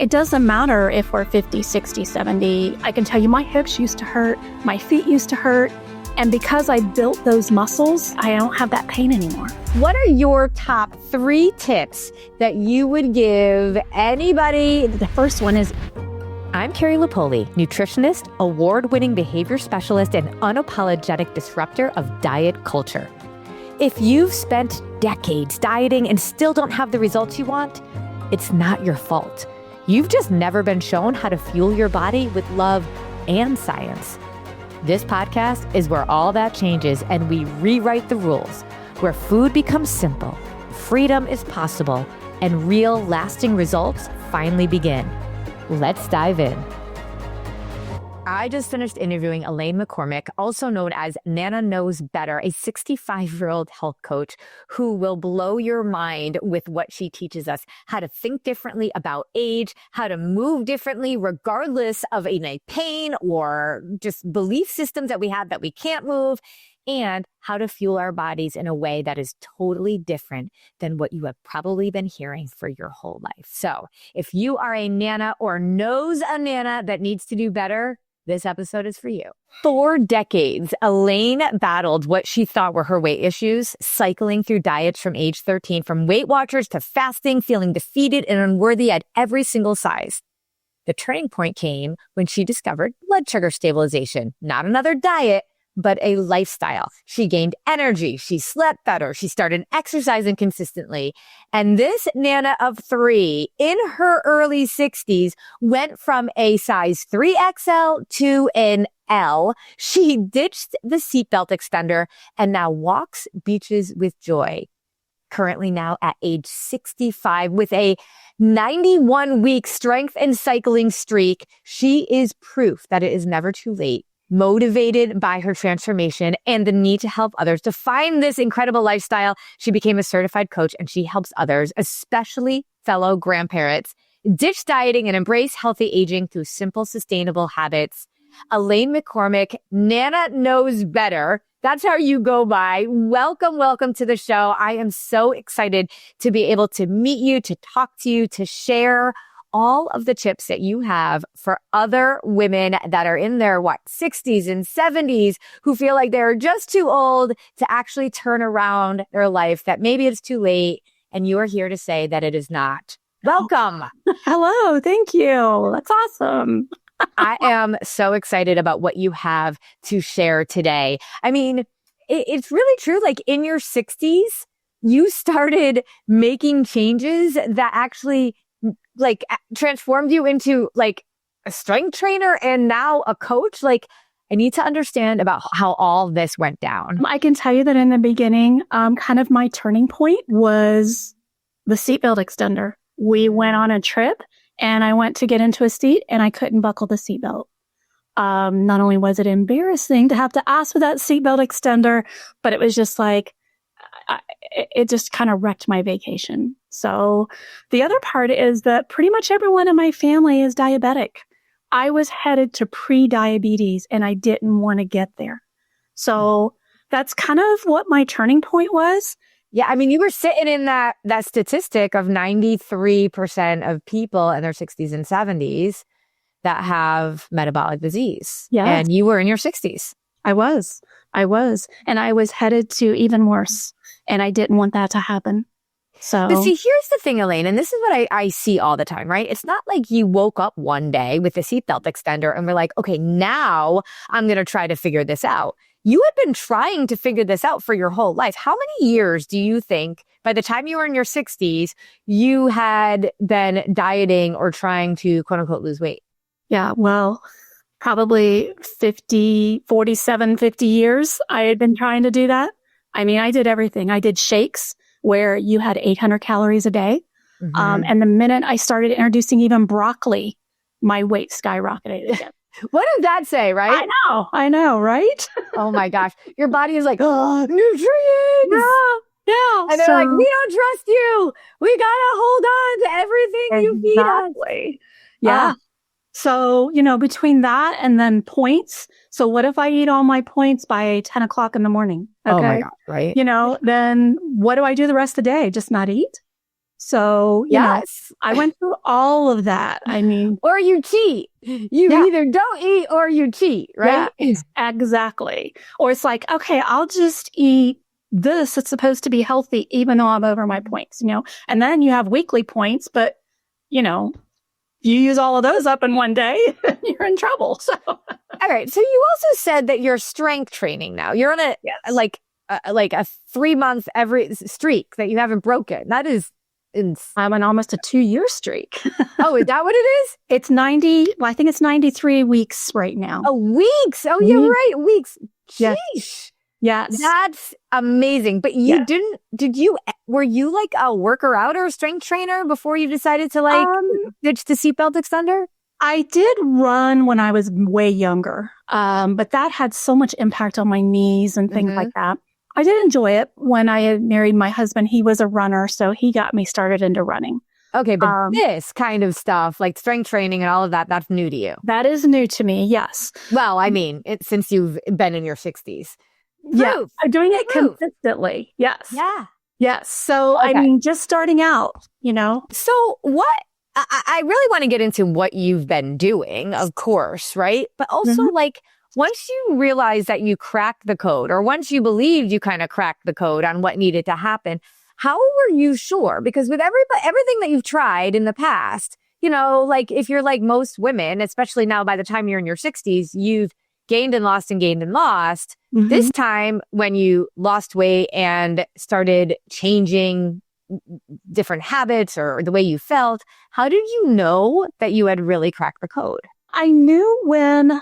It doesn't matter if we're 50, 60, 70. I can tell you my hips used to hurt, my feet used to hurt. And because I built those muscles, I don't have that pain anymore. What are your top 3 tips that you would give anybody? The first one is, I'm Carrie Lipoli, nutritionist, award-winning behavior specialist, and unapologetic disruptor of diet culture. If you've spent decades dieting and still don't have the results you want, it's not your fault. You've just never been shown how to fuel your body with love and science. This podcast is where all that changes and we rewrite the rules, where food becomes simple, freedom is possible, and real lasting results finally begin. Let's dive in. I just finished interviewing Elaine McCormick, also known as Nana Knows Better, a 65-year-old health coach who will blow your mind with what she teaches us, how to think differently about age, how to move differently regardless of any pain or just belief systems that we have that we can't move, and how to fuel our bodies in a way that is totally different than what you have probably been hearing for your whole life. So if you are a Nana or knows a Nana that needs to do better, this episode is for you. For decades, Elaine battled what she thought were her weight issues, cycling through diets from age 13, from Weight Watchers to fasting, feeling defeated and unworthy at every single size. The turning point came when she discovered blood sugar stabilization, not another diet, but a lifestyle. She gained energy. She slept better. She started exercising consistently. And this Nana of 3 in her early 60s went from a size 3XL to an L. She ditched the seatbelt extender and now walks beaches with joy. Currently now at age 65 with a 91-week strength and cycling streak, she is proof that it is never too late. Motivated by her transformation and the need to help others to find this incredible lifestyle, she became a certified coach and she helps others, especially fellow grandparents, ditch dieting and embrace healthy aging through simple, sustainable habits. Elaine McCormick, Nana Knows Better. That's how you go by. Welcome to the show. I am so excited to be able to meet you, to talk to you, to share all of the tips that you have for other women that are in their 60s and 70s who feel like they're just too old to actually turn around their life, that maybe it's too late, and you are here to say that it is not. Welcome. hello, thank you. That's awesome. I am so excited about what you have to share today. I mean, it's really true. Like in your 60s, you started making changes that actually transformed you into like a strength trainer and now a coach. Like, I need to understand about how all this went down. I can tell you that in the beginning, kind of my turning point was the seatbelt extender. We went on a trip and I went to get into a seat and I couldn't buckle the seatbelt. Not only was it embarrassing to have to ask for that seatbelt extender, but it was just like, it just kind of wrecked my vacation. So the other part is that pretty much everyone in my family is diabetic. I was headed to pre-diabetes and I didn't want to get there. So that's kind of what my turning point was. Yeah, I mean, you were sitting in that statistic of 93% of people in their 60s and 70s that have metabolic disease. Yeah. And you were in your 60s. I was. And I was headed to even worse. And I didn't want that to happen. So, but see, here's the thing, Elaine, and this is what I see all the time, right? It's not like you woke up one day with a seatbelt extender and were like, okay, now I'm going to try to figure this out. You had been trying to figure this out for your whole life. How many years do you think by the time you were in your 60s, you had been dieting or trying to quote unquote lose weight? Yeah, well, probably 50 years I had been trying to do that. I mean, I did everything. I did shakes where you had 800 calories a day. Mm-hmm. And the minute I started introducing even broccoli, my weight skyrocketed again. What did that say, right? I know, right? Oh my gosh. Your body is like, oh, nutrients. Yeah. And they're like, we don't trust you. We got to hold on to everything you feed us. Yeah. So, between that and then points. So what if I eat all my points by 10 o'clock in the morning? Okay? Oh my God, right? Then what do I do the rest of the day? Just not eat? So, Yes. I went through all of that. I mean, Or you cheat. You either don't eat or you cheat, right? yeah, exactly. Or it's like, okay, I'll just eat this. It's supposed to be healthy, even though I'm over my points, and then you have weekly points, but, you use all of those up in one day, you're in trouble. So, All right. So you also said that you're strength training now. You're on a yes. like a 3-month every streak that you haven't broken. That is I'm on almost a 2-year streak. Oh, is that what it is? It's 90. Well, I think it's 93 weeks right now. Oh, weeks. Oh, you're right. Weeks. Yes. Sheesh. Yes. That's amazing. But you were you like a worker out or a strength trainer before you decided to ditch the seatbelt extender? I did run when I was way younger, but that had so much impact on my knees and things like that. I did enjoy it. When I had married my husband, he was a runner, so he got me started into running. Okay, but this kind of stuff, like strength training and all of that, that's new to you. That is new to me, yes. Well, I mean, since you've been in your 60s. Yeah, I'm doing it consistently. Yes. Yeah. Yes. So, okay. I mean, just starting out, So what, I really want to get into what you've been doing, of course, right? But also like, once you realize that you cracked the code, or once you believed you kind of cracked the code on what needed to happen, how were you sure? Because with everything that you've tried in the past, like if you're like most women, especially now by the time you're in your 60s, you've gained and lost and gained and lost. This time when you lost weight and started changing different habits or the way you felt, how did you know that you had really cracked the code? I knew when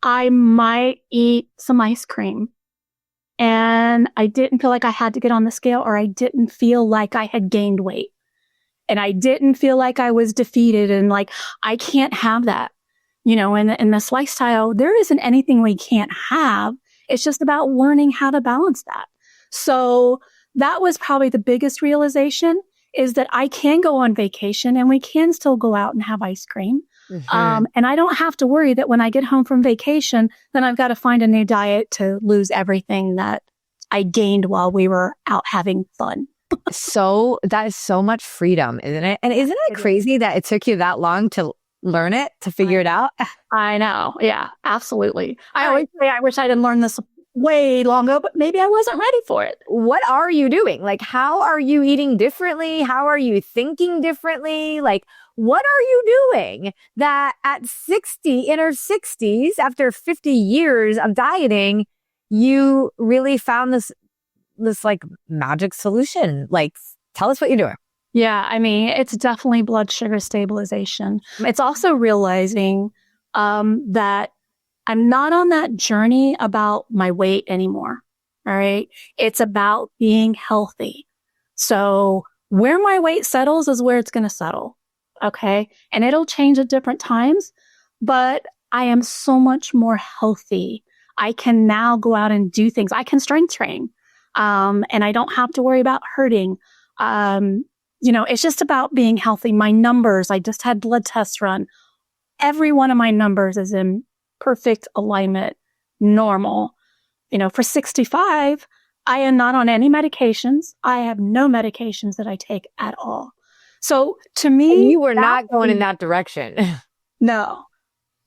I might eat some ice cream and I didn't feel like I had to get on the scale, or I didn't feel like I had gained weight, and I didn't feel like I was defeated and like, I can't have that. In this lifestyle, there isn't anything we can't have. It's just about learning how to balance that. So that was probably the biggest realization, is that I can go on vacation and we can still go out and have ice cream. And I don't have to worry that when I get home from vacation, then I've got to find a new diet to lose everything that I gained while we were out having fun. So that is so much freedom, isn't it? And isn't it crazy that it took you that long to learn it, to figure it out? I know. Yeah, absolutely. I always say I wish I had learned this way long ago, but maybe I wasn't ready for it. What are you doing? Like, how are you eating differently? How are you thinking differently? Like, what are you doing that at 60, in her 60s, after 50 years of dieting, you really found this like magic solution? Like, tell us what you're doing. Yeah, I mean, it's definitely blood sugar stabilization. It's also realizing that I'm not on that journey about my weight anymore. All right. It's about being healthy. So where my weight settles is where it's going to settle. Okay. And it'll change at different times, but I am so much more healthy. I can now go out and do things. I can strength train. And I don't have to worry about hurting. It's just about being healthy. My numbers, I just had blood tests run. Every one of my numbers is in perfect alignment, normal. For 65, I am not on any medications. I have no medications that I take at all. So to me, and you were not going in that direction. No.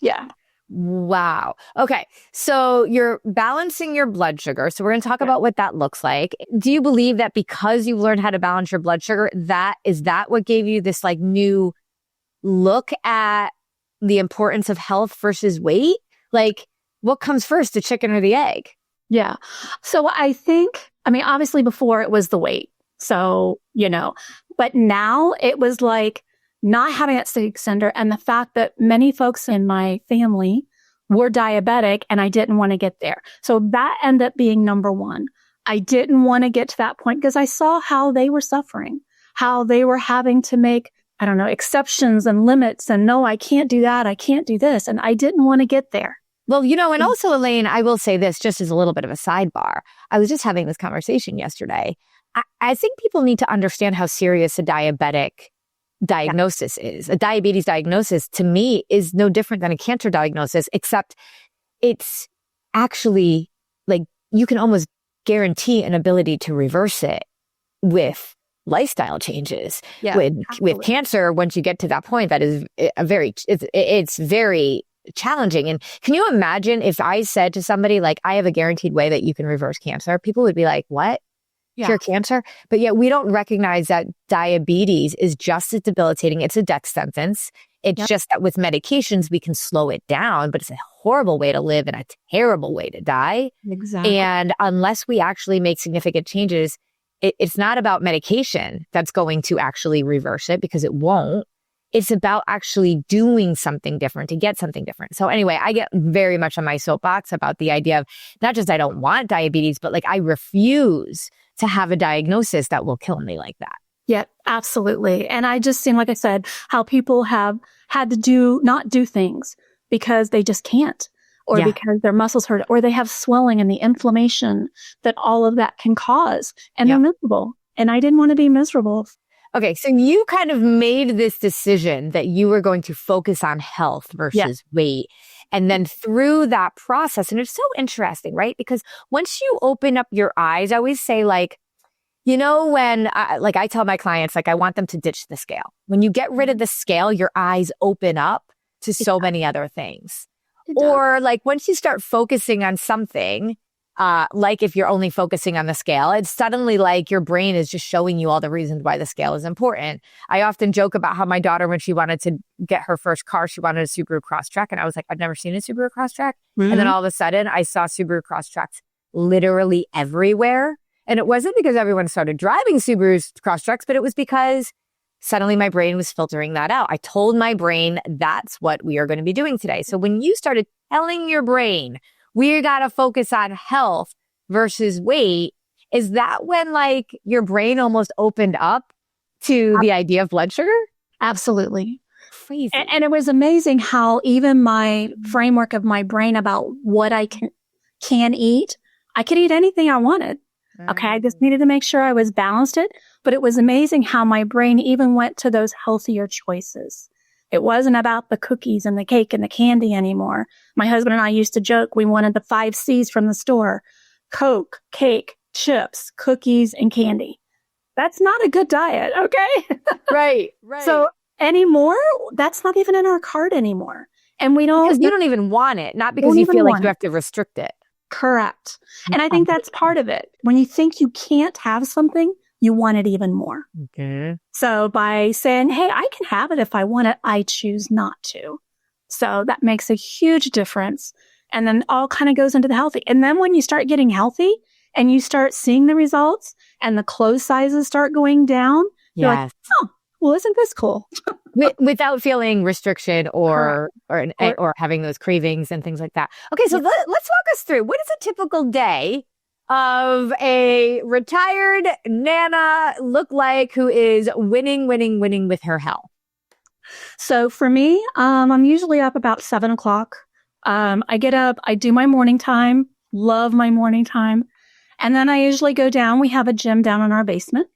Yeah. Wow. Okay. So you're balancing your blood sugar. So we're going to talk about what that looks like. Do you believe that because you've learned how to balance your blood sugar, that what gave you this like new look at the importance of health versus weight? Like, what comes first, the chicken or the egg? Yeah. So I think, obviously before it was the weight. So, but now it was like not having that stick extender, and the fact that many folks in my family were diabetic and I didn't want to get there. So that ended up being number one. I didn't want to get to that point because I saw how they were suffering, how they were having to make, exceptions and limits, and no, I can't do that. I can't do this. And I didn't want to get there. Well, and also, Elaine, I will say this just as a little bit of a sidebar. I was just having this conversation yesterday. I think people need to understand how serious a diabetic diagnosis is. A diabetes diagnosis, to me, is no different than a cancer diagnosis, except it's actually like you can almost guarantee an ability to reverse it with lifestyle changes. Yeah, With absolutely. cancer, once you get to that point, that is it's very challenging. And can you imagine if I said to somebody like, I have a guaranteed way that you can reverse cancer? People would be like, what? Yeah. Cure cancer? But yet we don't recognize that diabetes is just as debilitating. It's a death sentence. It's Yep. just that with medications, we can slow it down, but it's a horrible way to live and a terrible way to die. Exactly. And unless we actually make significant changes, it's not about medication that's going to actually reverse it, because it won't. It's about actually doing something different to get something different. So anyway, I get very much on my soapbox about the idea of not just I don't want diabetes, but like I refuse to have a diagnosis that will kill me like that. Yeah, absolutely. And I just seen, like I said, how people have had to not do things because they just can't, or Yeah. because their muscles hurt, or they have swelling and the inflammation that all of that can cause. And Yeah. they're miserable. And I didn't want to be miserable. Okay, so you kind of made this decision that you were going to focus on health versus weight. And then through that process, and it's so interesting, right? Because once you open up your eyes, I always say like, you know, when I tell my clients, like I want them to ditch the scale. When you get rid of the scale, your eyes open up to so many other things. Or like once you start focusing on something, like if you're only focusing on the scale, it's suddenly like your brain is just showing you all the reasons why the scale is important. I often joke about how my daughter, when she wanted to get her first car, she wanted a Subaru Crosstrek. And I was like, I've never seen a Subaru Crosstrek. And then all of a sudden I saw Subaru Crosstreks literally everywhere. And it wasn't because everyone started driving Subaru Crosstreks, but it was because suddenly my brain was filtering that out. I told my brain that's what we are going to be doing today. So when you started telling your brain, we got to focus on health versus weight, is that when like your brain almost opened up to the idea of blood sugar? Absolutely. Crazy. And it was amazing how even my framework of my brain about what I can eat, I could eat anything I wanted. Okay. I just needed to make sure I was balanced it. But it was amazing how my brain even went to those healthier choices. It wasn't about the cookies and the cake and the candy anymore. My husband and I used to joke we wanted the 5 C's from the store: Coke, cake, chips, cookies, and candy. That's not a good diet. Okay. Right. So anymore, that's not even in our cart anymore. And we don't. Because you don't even want it, not because Don't you even feel like want you it. have to restrict it. Correct. And I think that's part of it. When you think you can't have something, you want it even more. Okay. So by saying, hey, I can have it if I want it, I choose not to. So that makes a huge difference. And then all kind of goes into the healthy. And then when you start getting healthy and you start seeing the results and the clothes sizes start going down, you're like, oh, well, isn't this cool? Without feeling restriction or having those cravings and things like that. Okay, so let's walk us through. What is a typical day of a retired Nana look like who is winning with her health? So for me, I'm usually up about 7 o'clock. I get up, I do my morning time, love my morning time. And then I usually go down. We have a gym down in our basement.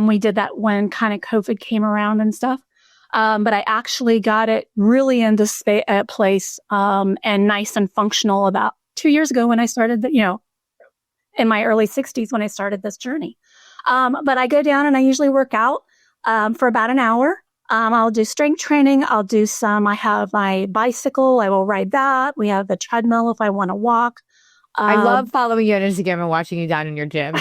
We did that when kind of COVID came around and stuff. But I actually got it really into place, and nice and functional about 2 years ago when I started in my early 60s when I started this journey. But I go down and I usually work out, for about an hour. I'll do strength training. I have my bicycle. I will ride that. We have the treadmill if I want to walk. I love following you on Instagram and watching you down in your gym.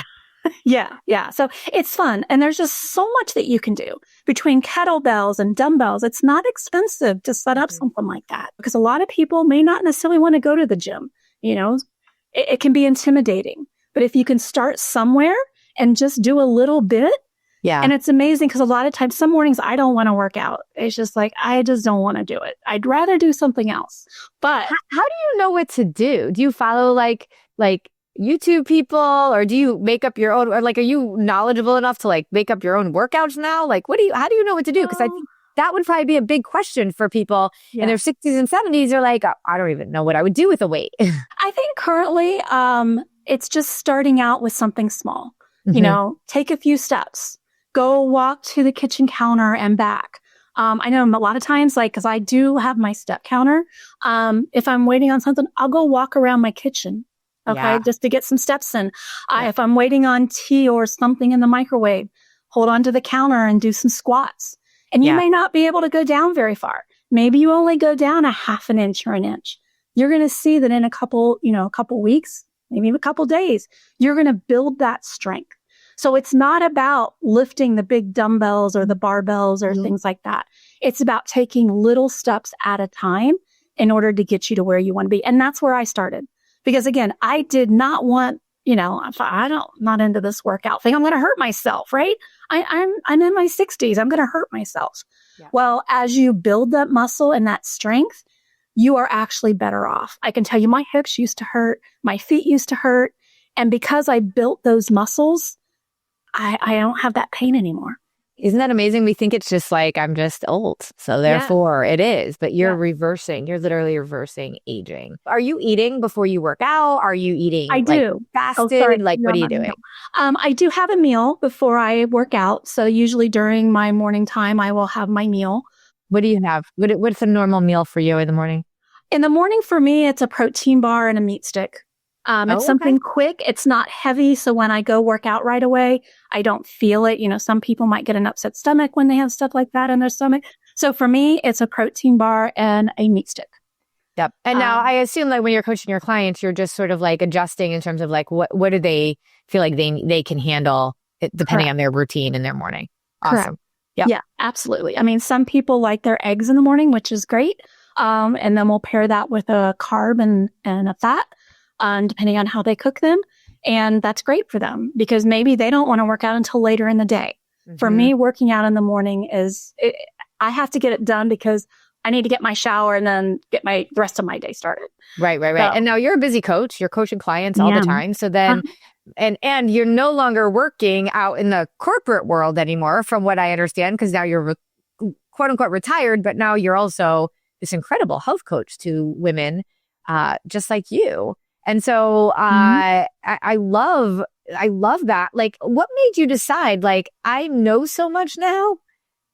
Yeah. So it's fun. And there's just so much that you can do between kettlebells and dumbbells. It's not expensive to set up something like that, because a lot of people may not necessarily want to go to the gym. It can be intimidating, but if you can start somewhere and just do a little bit. Yeah. And it's amazing because a lot of times, some mornings I don't want to work out. It's just like, I just don't want to do it. I'd rather do something else. But how do you know what to do? Do you follow like YouTube people, or do you make up your own, or like, are you knowledgeable enough to like make up your own workouts now? Like, how do you know what to do? Because I think that would probably be a big question for people in their 60s and 70s. They're like, I don't even know what I would do with a weight. I think currently, it's just starting out with something small. Take a few steps, go walk to the kitchen counter and back. I know a lot of times, like, cause I do have my step counter. If I'm waiting on something, I'll go walk around my kitchen. Okay. Just to get some steps in. If I'm waiting on tea or something in the microwave, hold onto the counter and do some squats. And you Yeah. may not be able to go down very far. Maybe you only go down a half an inch or an inch. You're going to see that in a couple weeks, maybe a couple days, you're going to build that strength. So it's not about lifting the big dumbbells or the barbells or things like that. It's about taking little steps at a time in order to get you to where you want to be. And that's where I started. Because again, I did not want, I'm not into this workout thing. I'm going to hurt myself, right? I'm in my 60s. I'm going to hurt myself. Yeah. Well, as you build that muscle and that strength, you are actually better off. I can tell you my hips used to hurt. My feet used to hurt. And because I built those muscles, I don't have that pain anymore. Isn't that amazing? We think it's just like, I'm just old. So therefore it is, but you're literally reversing aging. Are you eating before you work out? Are you eating? I do. Fasted? What are you doing? I do have a meal before I work out. So usually during my morning time, I will have my meal. What do you have? What's a normal meal for you in the morning? In the morning for me, it's a protein bar and a meat stick. It's something quick. It's not heavy. So when I go work out right away, I don't feel it. Some people might get an upset stomach when they have stuff like that in their stomach. So for me, it's a protein bar and a meat stick. Yep. And now I assume when you're coaching your clients, you're just sort of adjusting in terms of what do they feel like they can handle depending on their routine in their morning. Awesome. Correct. Yep. Yeah, absolutely. I mean, some people like their eggs in the morning, which is great. And then we'll pair that with a carb and a fat. Depending on how they cook them. And that's great for them because maybe they don't want to work out until later in the day. Mm-hmm. For me, working out in the morning I have to get it done because I need to get my shower and then get the rest of my day started. Right. So, and now you're a busy coach. You're coaching clients all the time. So then, and you're no longer working out in the corporate world anymore, from what I understand, because now you're quote unquote retired, but now you're also this incredible health coach to women, just like you. And so I love that. What made you decide, I know so much now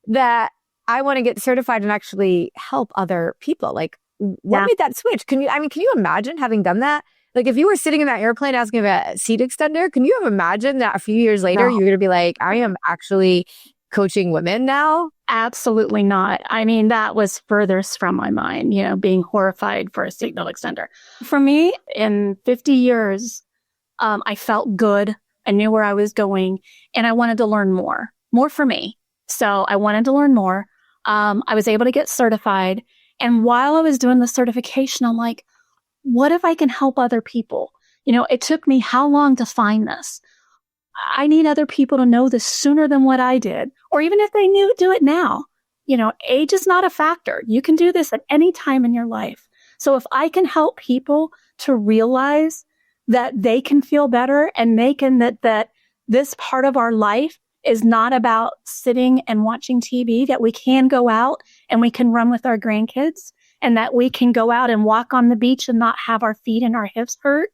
that I want to get certified and actually help other people? What made that switch? Can you imagine having done that? If you were sitting in that airplane asking about a seat extender, can you have imagined that a few years later, you're going to be like, I am actually coaching women now? Absolutely not. I mean, that was furthest from my mind, being horrified for a seatbelt extender. For me, in 50 years, I felt good. I knew where I was going and I wanted to learn more for me. So I wanted to learn more. I was able to get certified. And while I was doing the certification, I'm like, what if I can help other people? It took me how long to find this? I need other people to know this sooner than what I did. Or even if they do it now. Age is not a factor. You can do this at any time in your life. So if I can help people to realize that they can feel better and that this part of our life is not about sitting and watching TV, that we can go out and we can run with our grandkids and that we can go out and walk on the beach and not have our feet and our hips hurt.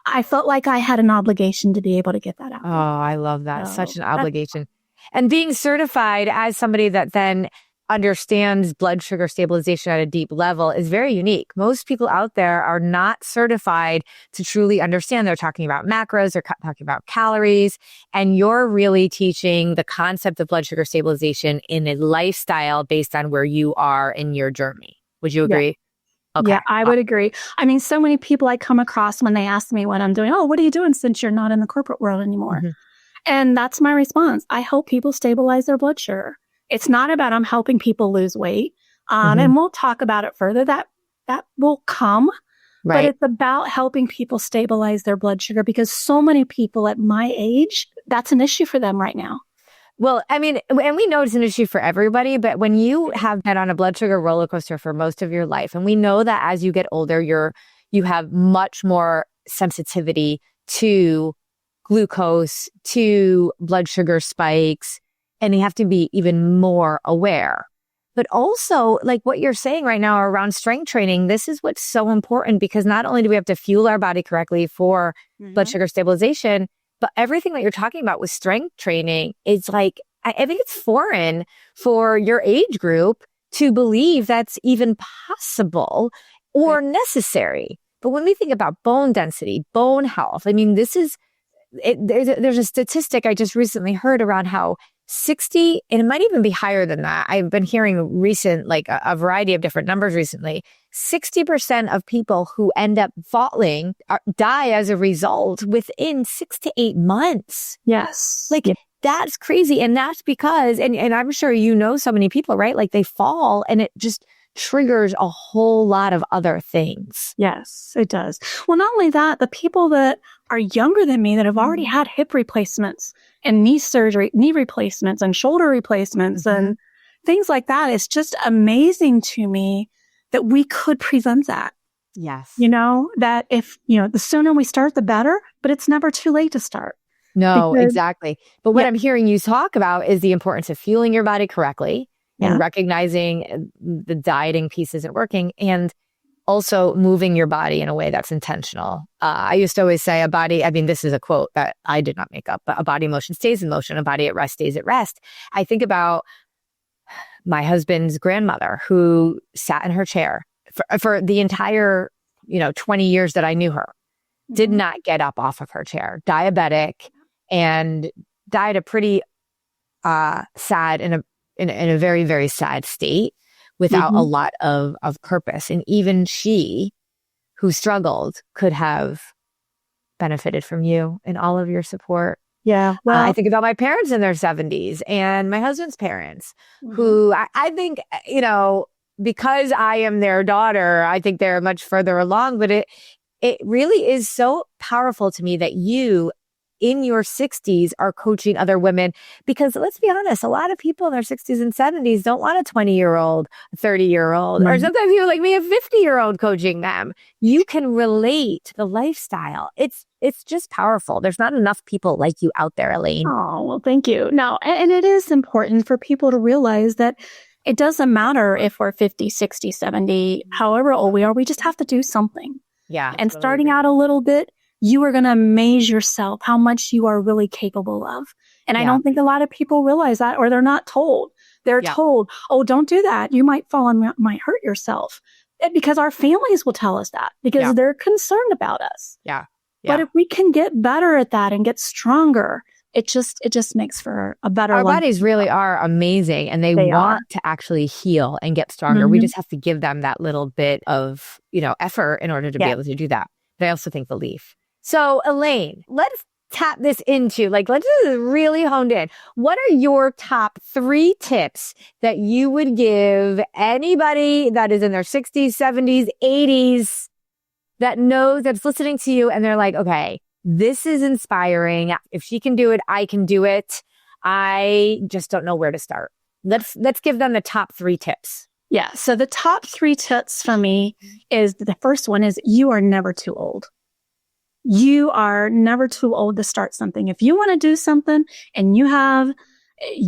I felt like I had an obligation to be able to get that out. Oh, I love that. Such an obligation. And being certified as somebody that then understands blood sugar stabilization at a deep level is very unique. Most people out there are not certified to truly understand. They're talking about macros, they're talking about calories, and you're really teaching the concept of blood sugar stabilization in a lifestyle based on where you are in your journey. Would you agree? Okay. Yeah, I would agree. I mean, so many people I come across when they ask me what I'm doing, what are you doing since you're not in the corporate world anymore? Mm-hmm. And that's my response. I help people stabilize their blood sugar. It's not about I'm helping people lose weight. And we'll talk about it further. That will come. Right. But it's about helping people stabilize their blood sugar because so many people at my age, that's an issue for them right now. Well, I mean, and we know it's an issue for everybody, but when you have been on a blood sugar roller coaster for most of your life, and we know that as you get older, you have much more sensitivity to glucose, to blood sugar spikes, and you have to be even more aware. But also, what you're saying right now around strength training, this is what's so important because not only do we have to fuel our body correctly for blood sugar stabilization, but everything that you're talking about with strength training is I think it's foreign for your age group to believe that's even possible or necessary. But when we think about bone density, bone health, I mean, this is there's a statistic I just recently heard around how 60, and it might even be higher than that. I've been hearing like a variety of different numbers recently. 60% of people who end up falling die as a result within 6 to 8 months. Yes. Like, that's crazy. And that's because, and I'm sure you know so many people, right? Like they fall and it just triggers a whole lot of other things. Yes, it does. Well, not only that, the people that are younger than me that have already had hip replacements and knee surgery, knee replacements and shoulder replacements and things like that, it's just amazing to me that we could prevent that. Yes. That if, the sooner we start, the better, but it's never too late to start. No, exactly. But what I'm hearing you talk about is the importance of fueling your body correctly and recognizing the dieting piece isn't working, and also moving your body in a way that's intentional. I used to always say this is a quote that I did not make up, but a body in motion stays in motion, a body at rest stays at rest. I think about my husband's grandmother who sat in her chair for the entire, 20 years that I knew her, did not get up off of her chair, diabetic, and died a pretty sad in a very, very sad state without a lot of purpose. And even she, who struggled, could have benefited from you and all of your support. Yeah. Well, I think about my parents in their 70s and my husband's parents, who I think, because I am their daughter, I think they're much further along, but it really is so powerful to me that you, in your 60s, are coaching other women, because let's be honest, a lot of people in their 60s and 70s don't want a 20-year-old, 30-year-old, or sometimes even like me, a 50-year-old coaching them. You can relate to the lifestyle. It's just powerful. There's not enough people like you out there, Elaine. Oh, well, thank you. No, and it is important for people to realize that it doesn't matter if we're 50, 60, 70, however old we are, we just have to do something. Yeah. And starting out a little bit, you are going to amaze yourself how much you are really capable of. And I don't think a lot of people realize that, or they're not told. They're told, oh, don't do that. You might fall and might hurt yourself. Because our families will tell us that because they're concerned about us. Yeah. But if we can get better at that and get stronger, it just makes for a better life. Our bodies really are amazing, and they want to actually heal and get stronger. We just have to give them that little bit of, effort in order to be able to do that. But I also think belief. So Elaine, let's tap this into, let's just really honed in. What are your top 3 tips that you would give anybody that is in their 60s, 70s, 80s that's listening to you and they're like, okay, this is inspiring. If she can do it, I can do it. I just don't know where to start. Let's give them the top 3 tips. Yeah. So the top 3 tips for me is, the first one is, you are never too old. You are never too old to start something. If you want to do something and you have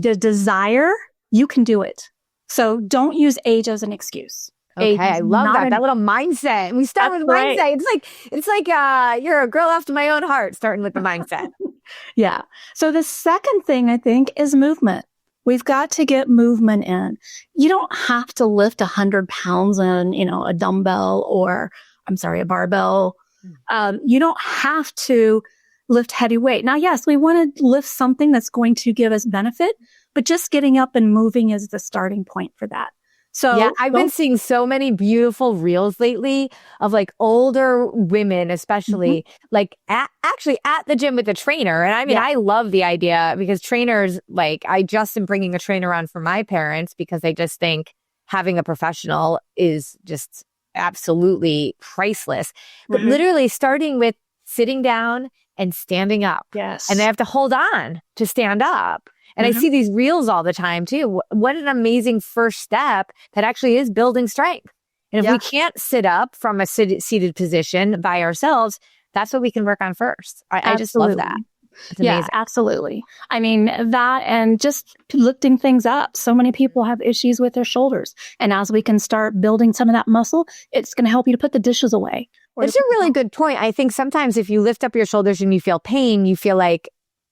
the desire, you can do it. So don't use age as an excuse. Okay, I love that little mindset. We start with mindset. It's like you're a girl after my own heart, starting with the mindset. Yeah. So the second thing, I think, is movement. We've got to get movement in. You don't have to lift 100 pounds on, a dumbbell or, a barbell. You don't have to lift heavy weight. Now, yes, we want to lift something that's going to give us benefit, but just getting up and moving is the starting point for that. So yeah, I've been seeing so many beautiful reels lately of older women, especially actually at the gym with a trainer. And I mean, I love the idea because trainers, I just am bringing a trainer on for my parents because I just think having a professional is just absolutely priceless. But literally starting with sitting down and standing up. Yes. And they have to hold on to stand up. And I see these reels all the time too. What an amazing first step that actually is building strength. And if we can't sit up from a seated position by ourselves, that's what we can work on first. I just love that. It's amazing. Yeah, absolutely. I mean, that and just lifting things up. So many people have issues with their shoulders. And as we can start building some of that muscle, it's going to help you to put the dishes away. That's a really good point. I think sometimes if you lift up your shoulders and you feel pain, you feel like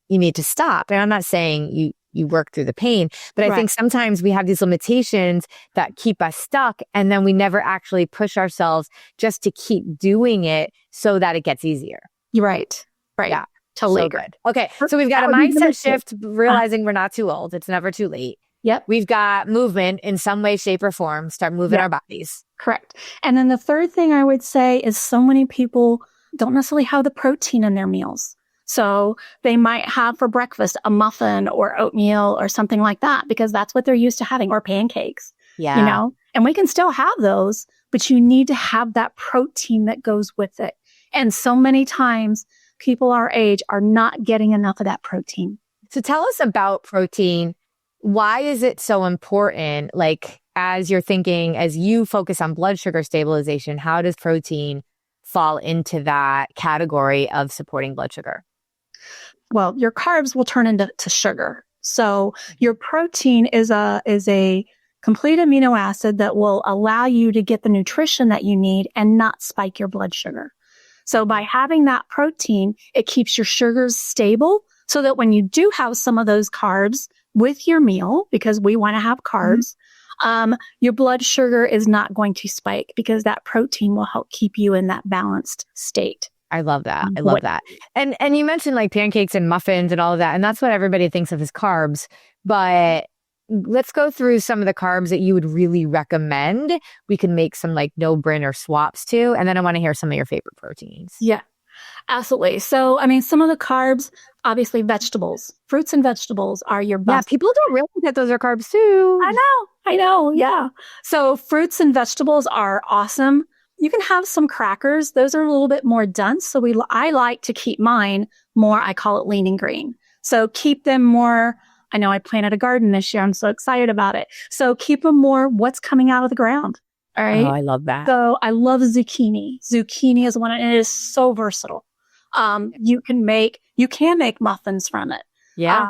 you need to stop. And I'm not saying you work through the pain, but I think sometimes we have these limitations that keep us stuck, and then we never actually push ourselves just to keep doing it so that it gets easier. You're right. Right. Yeah. till So later. good. Okay. So we've got a That would be the mindset mistake. shift, realizing we're not too old. It's never too late. Yep. We've got movement in some way, shape, or form. Start moving our bodies. Correct. And then the third thing I would say is so many people don't necessarily have the protein in their meals. So they might have for breakfast a muffin or oatmeal or something like that because that's what they're used to having, or pancakes, Yeah. you know, and we can still have those, but you need to have that protein that goes with it. And so many times people our age are not getting enough of that protein. So tell us about protein. Why is it so important? Like, as you're thinking, as you focus on blood sugar stabilization, how does protein fall into that category of supporting blood sugar? Well, your carbs will turn into sugar. So your protein is a complete amino acid that will allow you to get the nutrition that you need and not spike your blood sugar. So by having that protein, it keeps your sugars stable so that when you do have some of those carbs with your meal, because we want to have carbs, your blood sugar is not going to spike because that protein will help keep you in that balanced state. I love that. I love that. And you mentioned like pancakes and muffins and all of that, and that's what everybody thinks of as carbs. But let's go through some of the carbs that you would really recommend. We can make some like no-brainer swaps to, and then I want to hear some of your favorite proteins. Yeah, absolutely. So, I mean, some of the carbs, obviously vegetables, fruits and vegetables are your best. Yeah, people don't realize that those are carbs too. I know. Yeah. So fruits and vegetables are awesome. You can have some crackers. Those are a little bit more dense. So I like to keep mine more, I call it lean and green. So keep them more. I know I planted a garden this year. I'm so excited about it. So keep them more what's coming out of the ground. All right. Oh, I love that. So I love zucchini. Zucchini is one, and it is so versatile. You can make muffins from it. Yeah.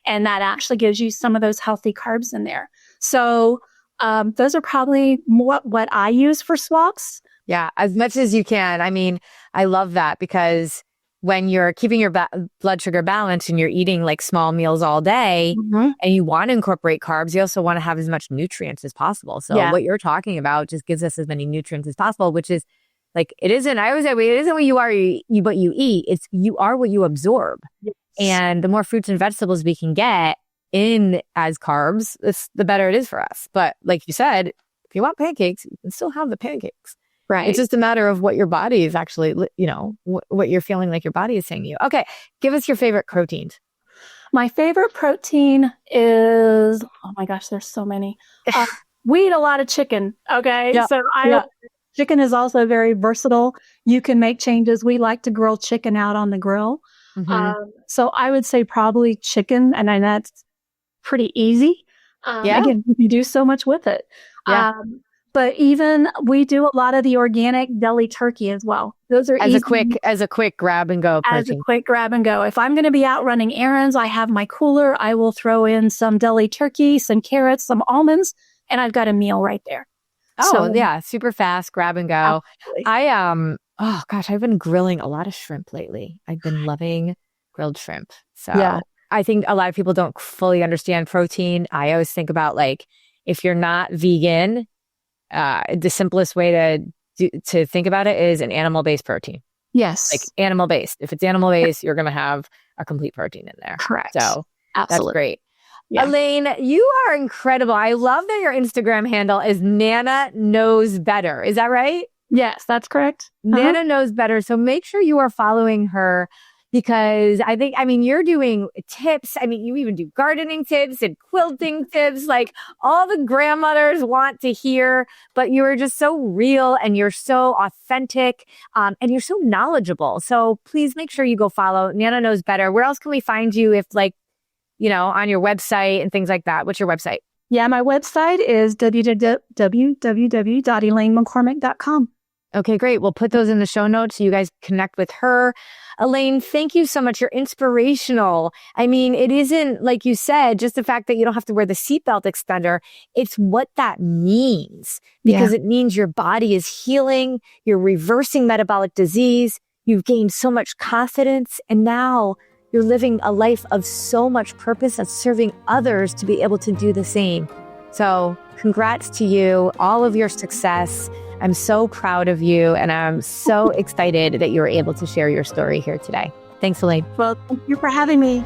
And that actually gives you some of those healthy carbs in there. So those are probably what I use for swaps. Yeah, as much as you can. I mean, I love that because when you're keeping your blood sugar balanced and you're eating like small meals all day and you want to incorporate carbs, you also want to have as much nutrients as possible. So what you're talking about just gives us as many nutrients as possible, which is like, I always say, it isn't what you are, what you eat. It's you are what you absorb. Yes. And the more fruits and vegetables we can get in as carbs, the better it is for us. But like you said, if you want pancakes, you can still have the pancakes. Right. It's just a matter of what your body is actually, what you're feeling like your body is saying to you. Okay. Give us your favorite proteins. My favorite protein is, oh my gosh, there's so many. We eat a lot of chicken. Okay. Yeah. So chicken is also very versatile. You can make changes. We like to grill chicken out on the grill. So I would say probably chicken, and then that's pretty easy. Again, you can do so much with it. Yeah. But even we do a lot of the organic deli turkey as well. Those are as a quick grab and go protein. As a quick grab and go. If I'm going to be out running errands, I have my cooler. I will throw in some deli turkey, some carrots, some almonds, and I've got a meal right there. Oh, yeah, super fast grab and go. Absolutely. I've been grilling a lot of shrimp lately. I've been loving grilled shrimp. So I think a lot of people don't fully understand protein. I always think about like if you're not vegan. The simplest way to think about it is an animal-based protein. Yes. Like animal-based. If it's animal-based, you're going to have a complete protein in there. Correct. So absolutely. That's great. Yeah. Elaine, you are incredible. I love that your Instagram handle is Nana Knows Better. Is that right? Yes, that's correct. Nana Knows Better. So make sure you are following her because you're doing tips. I mean, you even do gardening tips and quilting tips, like all the grandmothers want to hear, but you are just so real and you're so authentic, and you're so knowledgeable. So please make sure you go follow Nana Knows Better. Where else can we find you if on your website and things like that? What's your website? Yeah, my website is www.elainemccormick.com. Okay, great. We'll put those in the show notes so you guys connect with her. Elaine, thank you so much. You're inspirational. I mean, it isn't, like you said, just the fact that you don't have to wear the seatbelt extender. It's what that means because it means your body is healing. You're reversing metabolic disease. You've gained so much confidence. And now you're living a life of so much purpose and serving others to be able to do the same. So congrats to you, all of your success. I'm so proud of you, and I'm so excited that you were able to share your story here today. Thanks, Elaine. Well, thank you for having me.